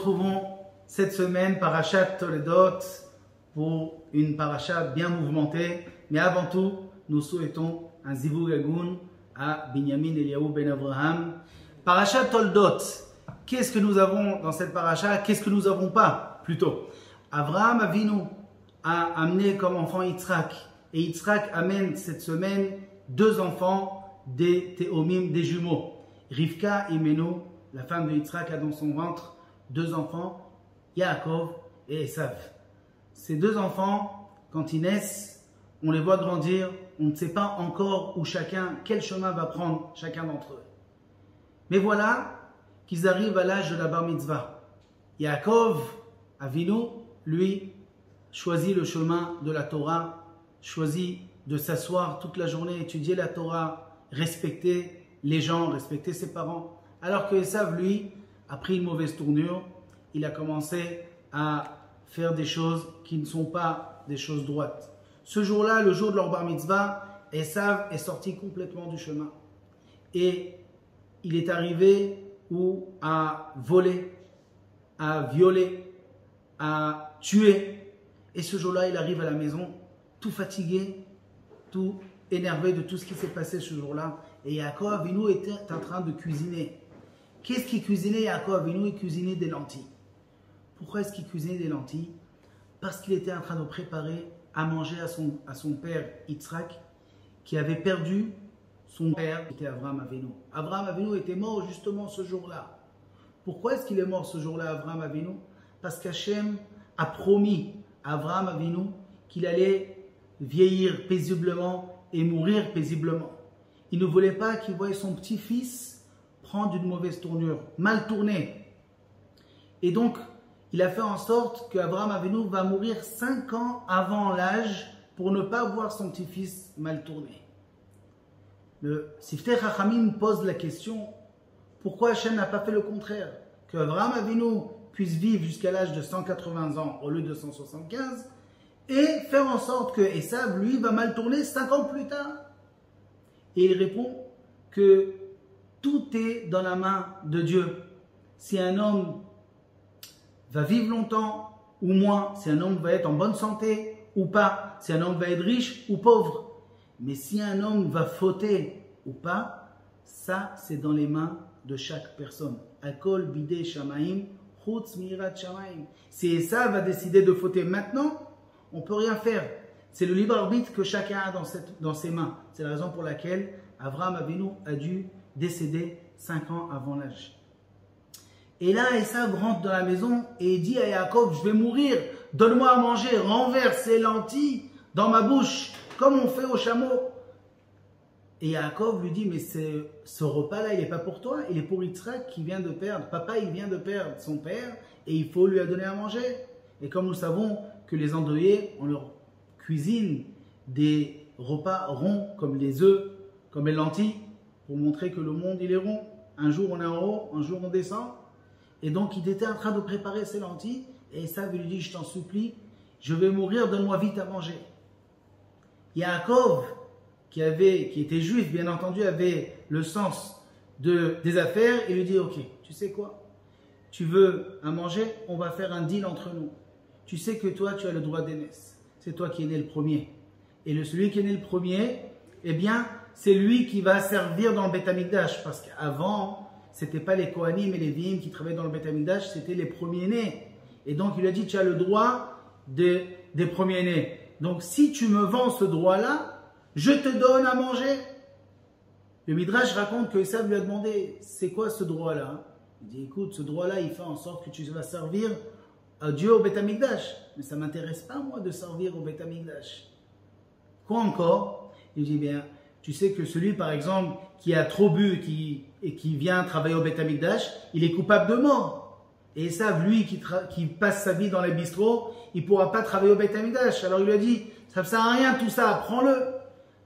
retrouvons cette semaine Parashat Toledot pour une paracha bien mouvementée. Mais avant tout, nous souhaitons un Zivug Agun à Binyamin Eliyahu ben Abraham. Parashat Toledot, qu'est-ce que nous avons dans cette paracha? Qu'est-ce que nous n'avons pas plutôt? Abraham Avinu a amené comme enfant Yitzhak. Et Yitzhak amène cette semaine deux enfants, des Théomim, des jumeaux. Rivka et Meno, la femme de Yitzhak, a dans son ventre deux enfants, Yaakov et Esav. Ces deux enfants, quand ils naissent, on les voit grandir, on ne sait pas encore où quel chemin va prendre chacun d'entre eux. Mais voilà qu'ils arrivent à l'âge de la bar mitzvah. Yaakov, Avinu, lui, choisit le chemin de la Torah, choisit de s'asseoir toute la journée, étudier la Torah, respecter les gens, respecter ses parents. Alors que Esav, lui, a pris une mauvaise tournure, il a commencé à faire des choses qui ne sont pas des choses droites. Ce jour-là, le jour de leur bar mitzvah, Esav est sorti complètement du chemin. Et il est arrivé à voler, à violer, à tuer. Et ce jour-là, il arrive à la maison tout fatigué, tout énervé de tout ce qui s'est passé ce jour-là. Et Yaakov Avinu était en train de cuisiner. Qu'est-ce qu'il cuisinait Yaakov Avinu? Il cuisinait des lentilles. Pourquoi est-ce qu'il cuisinait des lentilles? Parce qu'il était en train de préparer à manger à son père Yitzhak, qui avait perdu son père, qui était Abraham Avinu. Abraham Avinu était mort justement ce jour-là. Pourquoi est-ce qu'il est mort ce jour-là, Abraham Avinu? Parce qu'Hachem a promis à Abraham Avinu qu'il allait vieillir paisiblement et mourir paisiblement. Il ne voulait pas qu'il voie son petit-fils prendre une mauvaise tournure, mal tournée. Et donc, il a fait en sorte qu'Abraham Avinu va mourir 5 ans avant l'âge pour ne pas voir son petit-fils mal tourné. Le Siftei Chachamim pose la question, pourquoi Hachem n'a pas fait le contraire? Qu'Abraham Avinu puisse vivre jusqu'à l'âge de 180 ans au lieu de 175 et faire en sorte que Esav, lui, va mal tourner 5 ans plus tard. Et il répond que tout est dans la main de Dieu. Si un homme va vivre longtemps ou moins, si un homme va être en bonne santé ou pas, si un homme va être riche ou pauvre. Mais si un homme va fauter ou pas, ça c'est dans les mains de chaque personne. Akol bidei shamaim, chutz mirat shamaim. Si Esav va décider de fauter maintenant, on ne peut rien faire. C'est le libre arbitre que chacun a dans ses mains. C'est la raison pour laquelle Abraham Avinu a dû décéder 5 ans avant l'âge. Et là, Esav rentre dans la maison et il dit à Yaakov, je vais mourir, donne-moi à manger, renverse ces lentilles dans ma bouche, comme on fait au chameau. Et Yaakov lui dit, mais ce repas-là, il n'est pas pour toi, il est pour Yitzhak qui vient de perdre. Papa, il vient de perdre son père et il faut lui donner à manger. Et comme nous savons que les endeuillés, on leur cuisine des repas ronds comme les œufs, comme les lentilles, pour montrer que le monde, il est rond. Un jour, on est en haut, un jour, on descend. Et donc, il était en train de préparer ses lentilles. Et Esav lui dit, je t'en supplie, je vais mourir, donne-moi vite à manger. Yaakov, qui était juif, bien entendu, avait le sens des affaires. Il lui dit, ok, tu sais quoi? Tu veux à manger? On va faire un deal entre nous. Tu sais que toi, tu as le droit d'aînesse. C'est toi qui es né le premier. Et celui qui est né le premier, eh bien, c'est lui qui va servir dans le Beth Amikdash. Parce qu'avant, ce n'était pas les Kohanim et les Lévi'im qui travaillaient dans le Beth Amikdash, c'était les premiers-nés. Et donc, il a dit, tu as le droit des premiers-nés. Donc, si tu me vends ce droit-là, je te donne à manger. Le Midrash raconte que Esav lui a demandé, c'est quoi ce droit-là? Il dit, écoute, ce droit-là, il fait en sorte que tu vas servir à Dieu au Beth Amikdash. Mais ça ne m'intéresse pas, moi, de servir au Beth Amikdash. Quoi encore? Il dit, bien, tu sais que celui, par exemple, qui a trop bu et qui vient travailler au Beth Amikdash, il est coupable de mort. Et Esav, lui, qui passe sa vie dans les bistrots, il ne pourra pas travailler au Beth Amikdash. Alors il lui a dit, ça ne sert à rien tout ça, prends-le.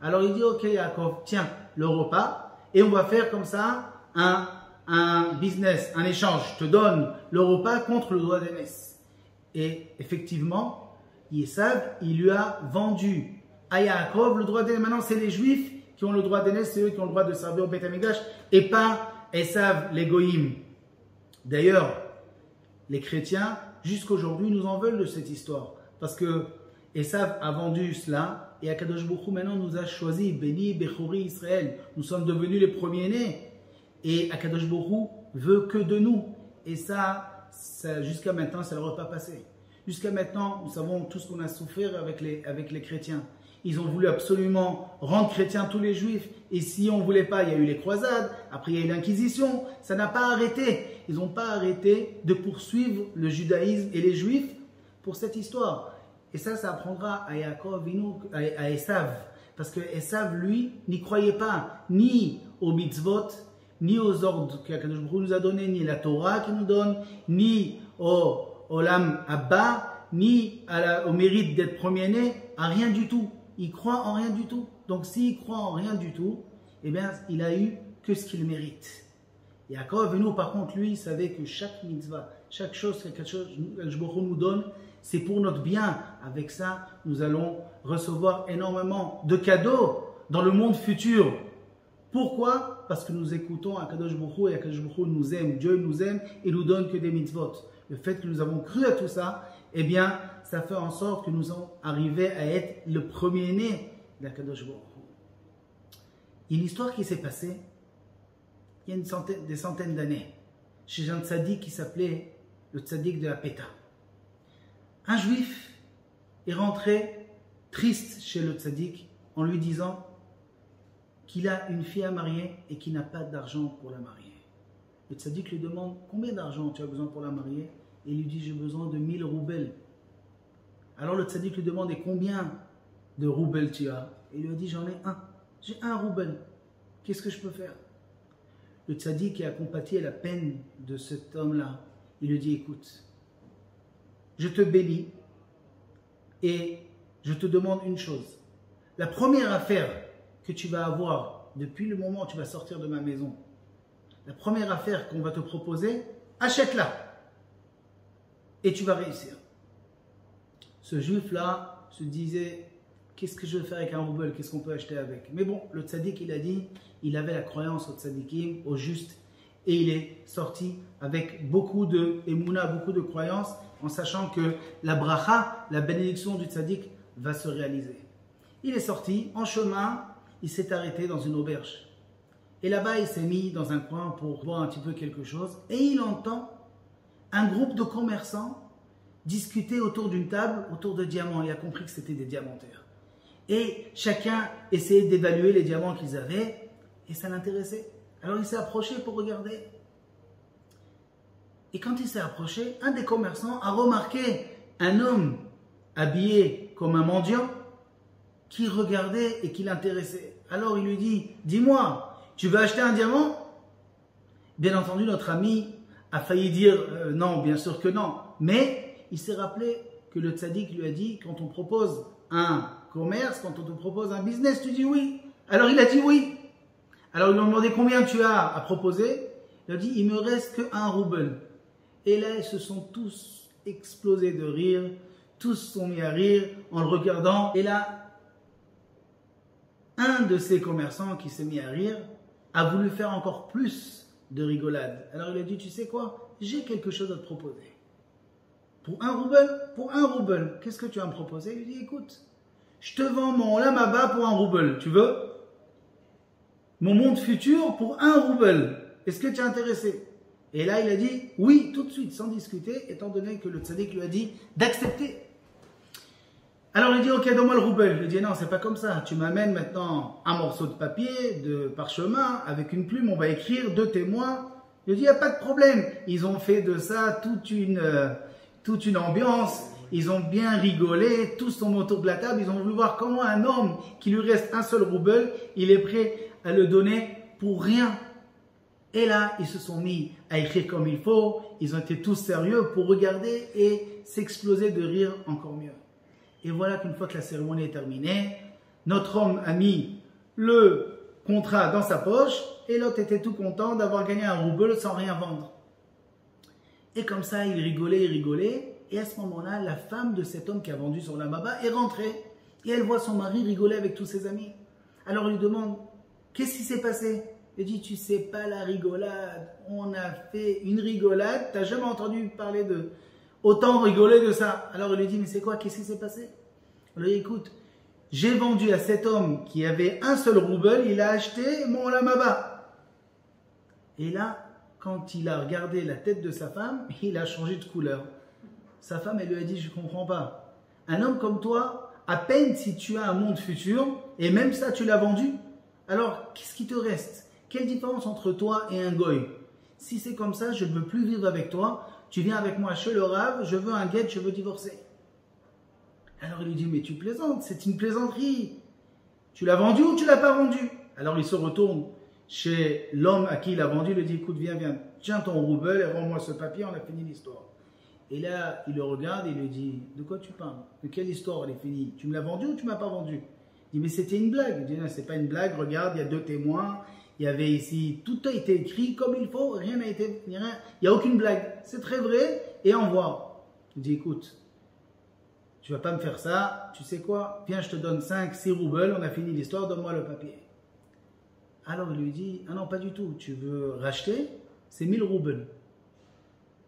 Alors il dit, ok Yaakov, tiens, le repas, et on va faire comme ça un business, un échange. Je te donne le repas contre le droit d'aînesse. Et effectivement, Esav, il lui a vendu à Yaakov le droit d'aînesse. Maintenant, c'est les Juifs qui ont le droit d'aînesse, c'est eux qui ont le droit de servir au Beth Amikdash, et pas Esav, les Goïm. D'ailleurs, les chrétiens, jusqu'aujourd'hui, nous en veulent de cette histoire. Parce que Esav a vendu cela, et Akadosh Baruch Hu maintenant nous a choisi, Béni, Bechori, Israël. Nous sommes devenus les premiers-nés. Et Akadosh Baruch Hu veut que de nous. Et ça jusqu'à maintenant, ça ne leur a pas passé. Jusqu'à maintenant, nous savons tout ce qu'on a souffert avec les chrétiens. Ils ont voulu absolument rendre chrétiens tous les juifs. Et si on ne voulait pas, il y a eu les croisades, après il y a eu l'Inquisition. Ça n'a pas arrêté. Ils n'ont pas arrêté de poursuivre le judaïsme et les juifs pour cette histoire. Et ça apprendra à Yaakov, à Esav. Parce que Esav, lui, n'y croyait pas ni aux mitzvot, ni aux ordres qu'Akadosh Baruch Hu nous a donnés, ni la Torah qu'il nous donne, ni au Olam Abba, ni au mérite d'être premier-né, à rien du tout. Il croit en rien du tout. Donc s'il croit en rien du tout, eh bien, il a eu que ce qu'il mérite. Yaakov, nous, par contre, lui, il savait que chaque mitzvah, chaque chose que Akadosh Baruch Hu nous donne, c'est pour notre bien. Avec ça, nous allons recevoir énormément de cadeaux dans le monde futur. Pourquoi? Parce que nous écoutons Akadosh Baruch Hu et Akadosh Baruch Hu nous aime. Dieu nous aime et nous donne que des mitzvot. Le fait que nous avons cru à tout ça, eh bien, ça fait en sorte que nous sommes arrivés à être le premier-né d'Akadosh Baruch Hu. Il y a une histoire qui s'est passée il y a des centaines d'années chez un tzaddik qui s'appelait le tzaddik de la Péta. Un juif est rentré triste chez le tzaddik en lui disant qu'il a une fille à marier et qu'il n'a pas d'argent pour la marier. Le tzaddik lui demande combien d'argent tu as besoin pour la marier et il lui dit j'ai besoin de 1000 roubles. Alors le tzaddik lui demande et combien de roubles tu as? Et il lui a dit j'en ai un. J'ai 1 rouble. Qu'est-ce que je peux faire? Le tzaddik a compati à la peine de cet homme-là. Il lui dit écoute, je te bénis et je te demande une chose. La première affaire que tu vas avoir depuis le moment où tu vas sortir de ma maison, la première affaire qu'on va te proposer, achète-la et tu vas réussir. Ce juif-là se disait qu'est-ce que je vais faire avec 1 rouble, qu'est-ce qu'on peut acheter avec? Mais bon, le tzaddik, il a dit, il avait la croyance au tzaddikim, au juste, et il est sorti avec beaucoup de émouna, beaucoup de croyances, en sachant que la bracha, la bénédiction du tzaddik, va se réaliser. Il est sorti, en chemin, il s'est arrêté dans une auberge. Et là-bas, il s'est mis dans un coin pour boire un petit peu quelque chose, et il entend un groupe de commerçants discuter autour d'une table, autour de diamants. Il a compris que c'était des diamantaires. Et chacun essayait d'évaluer les diamants qu'ils avaient, et ça l'intéressait. Alors il s'est approché pour regarder. Et quand il s'est approché, un des commerçants a remarqué un homme habillé comme un mendiant qui regardait et qui l'intéressait. Alors il lui dit, dis-moi, tu veux acheter un diamant? Bien entendu, notre ami a failli dire non, bien sûr que non. Mais il s'est rappelé que le tzaddik lui a dit, quand on propose un commerce, quand on te propose un business, tu dis oui. Alors il a dit oui. Alors ils lui ont demandé combien tu as à proposer. Il a dit, il me reste que 1 rouble. Et là, ils se sont tous explosés de rire. Tous se sont mis à rire en le regardant. Et là, un de ces commerçants qui s'est mis à rire a voulu faire encore plus de rigolade. Alors il a dit, tu sais quoi? J'ai quelque chose à te proposer. Pour 1 rouble? Pour 1 rouble. Qu'est-ce que tu vas me proposer? Il lui dit, écoute, je te vends mon lamaba pour 1 rouble. Tu veux? Mon monde futur pour 1 rouble. Est-ce que tu es intéressé? Et là, il a dit oui, tout de suite, sans discuter, étant donné que le tzaddik lui a dit d'accepter. Alors il dit ok, donne-moi le rouble. Il dit non, c'est pas comme ça. Tu m'amènes maintenant un morceau de papier, de parchemin, avec une plume, on va écrire 2 témoins. Il dit il n'y a pas de problème. Ils ont fait de ça toute une ambiance. Ils ont bien rigolé, tous sont autour de la table. Ils ont voulu voir comment un homme qui lui reste 1 seul rouble, il est prêt à le donner pour rien. Et là, ils se sont mis à écrire comme il faut. Ils ont été tous sérieux pour regarder et s'exploser de rire encore mieux. Et voilà qu'une fois que la cérémonie est terminée, notre homme a mis le contrat dans sa poche et l'autre était tout content d'avoir gagné 1 rouble sans rien vendre. Et comme ça, il rigolait. Et à ce moment-là, la femme de cet homme qui a vendu son lamaba est rentrée. Et elle voit son mari rigoler avec tous ses amis. Alors elle lui demande, qu'est-ce qui s'est passé? Il dit, tu sais pas la rigolade, on a fait une rigolade, t'as jamais entendu parler de autant rigoler de ça. Alors il lui dit, mais c'est quoi, qu'est-ce qui s'est passé? Alors il dit, écoute, j'ai vendu à cet homme qui avait un seul rouble, il a acheté mon Olam Haba. Et là, quand il a regardé la tête de sa femme, il a changé de couleur. Sa femme, elle lui a dit, je ne comprends pas. Un homme comme toi, à peine si tu as un monde futur, et même ça, tu l'as vendu, alors qu'est-ce qui te reste? Quelle différence entre toi et un goy? Si c'est comme ça, je ne veux plus vivre avec toi, tu viens avec moi chez le Rav, je veux un guet, je veux divorcer. Alors il lui dit, mais tu plaisantes, c'est une plaisanterie. Tu l'as vendu ou tu l'as pas vendu? Alors il se retourne chez l'homme à qui il a vendu, il lui dit, écoute, viens, tiens ton rouble et rends-moi ce papier, on a fini l'histoire. Et là, il le regarde et il lui dit, de quoi tu parles? De quelle histoire elle est finie? Tu me l'as vendu ou tu ne m'as pas vendu? Il dit, mais c'était une blague. Il dit, non, c'est pas une blague, regarde, il y a 2 témoins, il y avait ici, tout a été écrit comme il faut, rien n'a été, il n'y a aucune blague. C'est très vrai et envoie. Il dit, écoute, tu vas pas me faire ça, tu sais quoi, viens, je te donne 5, 6 roubles, on a fini l'histoire, donne-moi le papier. Alors il lui dit, ah non, pas du tout, tu veux racheter, c'est 1000 roubles.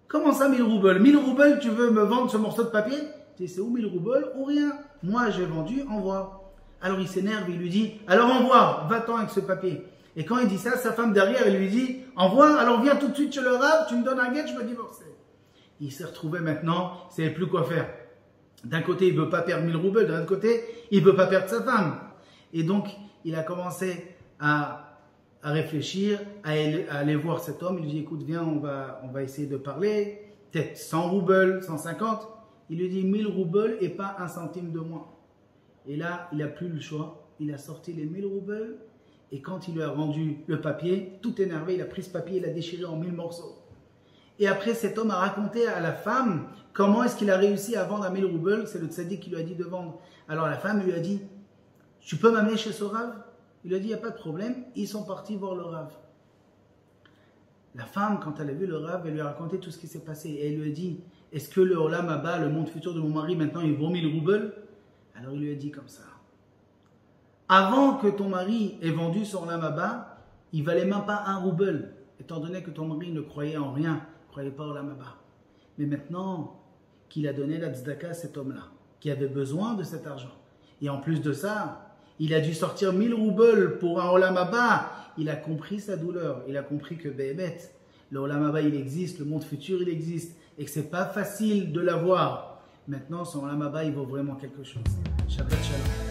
Comment ça 1000 roubles? 1000 roubles, tu veux me vendre ce morceau de papier? Tu dis, c'est ou 1000 roubles ou rien. Moi, j'ai vendu, envoie. Alors il s'énerve, il lui dit, alors envoie, va-t'en avec ce papier. Et quand il dit ça, sa femme derrière, elle lui dit, envoie, alors viens tout de suite chez le Rav, tu me donnes un guet, je veux divorcer. Il s'est retrouvé maintenant, il ne savait plus quoi faire. D'un côté, il ne veut pas perdre 1000 roubles, de l'autre côté, il ne veut pas perdre sa femme. Et donc, il a commencé à réfléchir, à aller voir cet homme. Il lui dit, écoute, viens, on va essayer de parler. Peut-être 100 roubles, 150. Il lui dit 1000 roubles et pas un centime de moins. Et là, il n'a plus le choix. Il a sorti les 1000 roubles. Et quand il lui a rendu le papier, tout énervé, il a pris ce papier, il l'a déchiré en 1000 morceaux. Et après, cet homme a raconté à la femme comment est-ce qu'il a réussi à vendre à 1000 roubles. C'est le tzaddik qui lui a dit de vendre. Alors la femme lui a dit, tu peux m'amener chez ce Rav? Il lui a dit, il n'y a pas de problème. Ils sont partis voir le Rav. La femme, quand elle a vu le Rav, elle lui a raconté tout ce qui s'est passé. Et elle lui a dit, est-ce que le Olam Haba, le monde futur de mon mari, maintenant, il vaut 1000 roubles? Alors il lui a dit comme ça. Avant que ton mari ait vendu son Olam Haba, il valait même pas 1 rouble. Étant donné que ton mari ne croyait en rien, ne croyait pas au Olam Haba. Mais maintenant qu'il a donné la tzedaka à cet homme-là, qui avait besoin de cet argent. Et en plus de ça, il a dû sortir 1000 roubles pour un Olam Haba. Il a compris sa douleur. Il a compris que bête, le Olam Haba, il existe, le monde futur, il existe. Et que c'est pas facile de l'avoir. Maintenant, son Olam Haba, il vaut vraiment quelque chose. Shabbat Shalom.